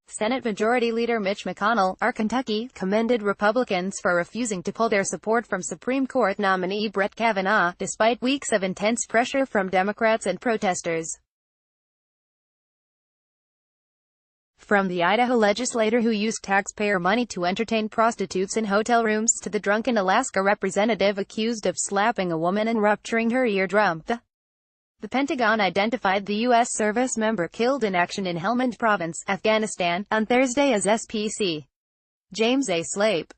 Senate Majority Leader Mitch McConnell, of Kentucky, commended Republicans for refusing to pull their support from Supreme Court nominee Brett Kavanaugh, despite weeks of intense pressure from Democrats and protesters. From the Idaho legislator who used taxpayer money to entertain prostitutes in hotel rooms to the drunken Alaska representative accused of slapping a woman and rupturing her eardrum, the Pentagon identified the U.S. service member killed in action in Helmand Province, Afghanistan, on Thursday as SPC. James A. Slape.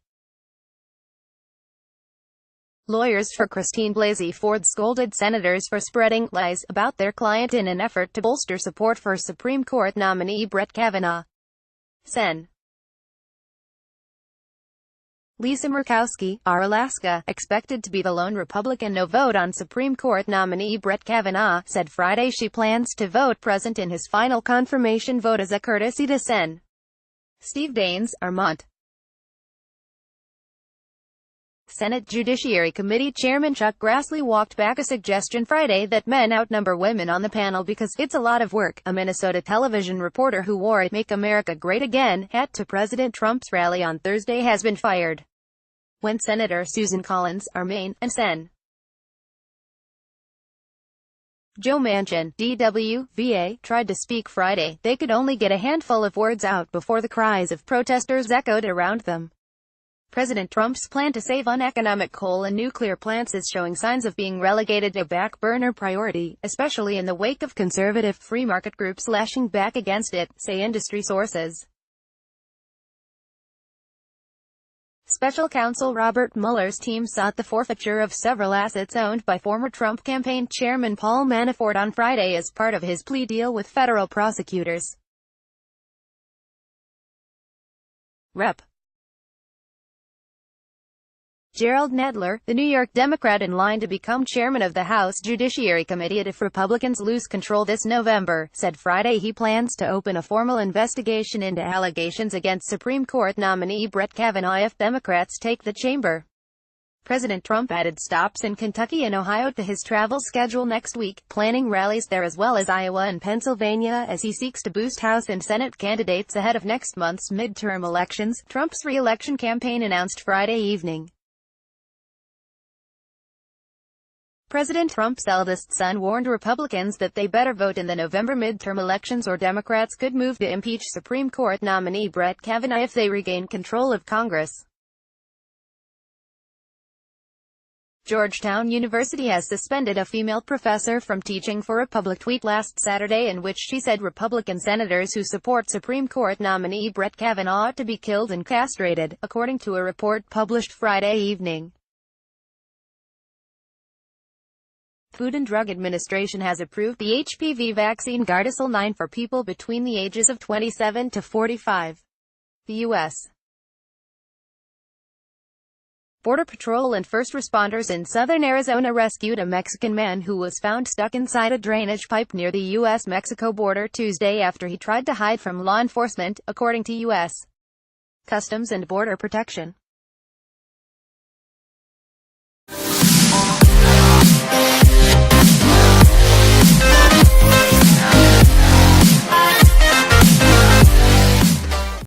Lawyers for Christine Blasey Ford scolded senators for spreading lies about their client in an effort to bolster support for Supreme Court nominee Brett Kavanaugh. Sen. Lisa Murkowski, R. Alaska, expected to be the lone Republican no vote on Supreme Court nominee Brett Kavanaugh, said Friday she plans to vote present in his final confirmation vote as a courtesy to Sen. Steve Daines, Vermont. Senate Judiciary Committee Chairman Chuck Grassley walked back a suggestion Friday that men outnumber women on the panel because it's a lot of work. A Minnesota television reporter who wore a "Make America Great Again" hat to President Trump's rally on Thursday has been fired. When Senator Susan Collins, Maine, and Sen. Joe Manchin, DW, tried to speak Friday, they could only get a handful of words out before the cries of protesters echoed around them. President Trump's plan to save on economic coal and nuclear plants is showing signs of being relegated to a back-burner priority, especially in the wake of conservative free market groups lashing back against it, say industry sources. Special counsel Robert Mueller's team sought the forfeiture of several assets owned by former Trump campaign chairman Paul Manafort on Friday as part of his plea deal with federal prosecutors. Rep. Gerald Nadler, the New York Democrat in line to become chairman of the House Judiciary Committee if Republicans lose control this November, said Friday he plans to open a formal investigation into allegations against Supreme Court nominee Brett Kavanaugh if Democrats take the chamber. President Trump added stops in Kentucky and Ohio to his travel schedule next week, planning rallies there as well as Iowa and Pennsylvania as he seeks to boost House and Senate candidates ahead of next month's midterm elections, Trump's re-election campaign announced Friday evening. President Trump's eldest son warned Republicans that they better vote in the November midterm elections or Democrats could move to impeach Supreme Court nominee Brett Kavanaugh if they regain control of Congress. Georgetown University has suspended a female professor from teaching for a public tweet last Saturday in which she said Republican senators who support Supreme Court nominee Brett Kavanaugh ought to be killed and castrated, according to a report published Friday evening. Food and Drug Administration has approved the HPV vaccine Gardasil 9 for people between the ages of 27 to 45. The U.S. Border Patrol and first responders in southern Arizona rescued a Mexican man who was found stuck inside a drainage pipe near the U.S.-Mexico border Tuesday after he tried to hide from law enforcement, according to U.S. Customs and Border Protection.